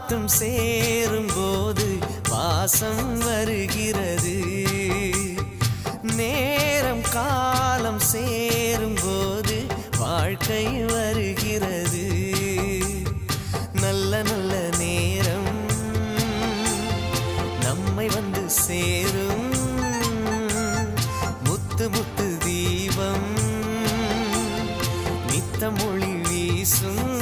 காத்தும் சேரும் போது வாசம் வருகிறது. நேரம் காலம் சேரும் போது வாழ்க்கை வருகிறது. நல்ல நல்ல நேரம் நம்மை வந்து சேரும். முத்து முத்து தீபம் நித்தமொழி வீசும்.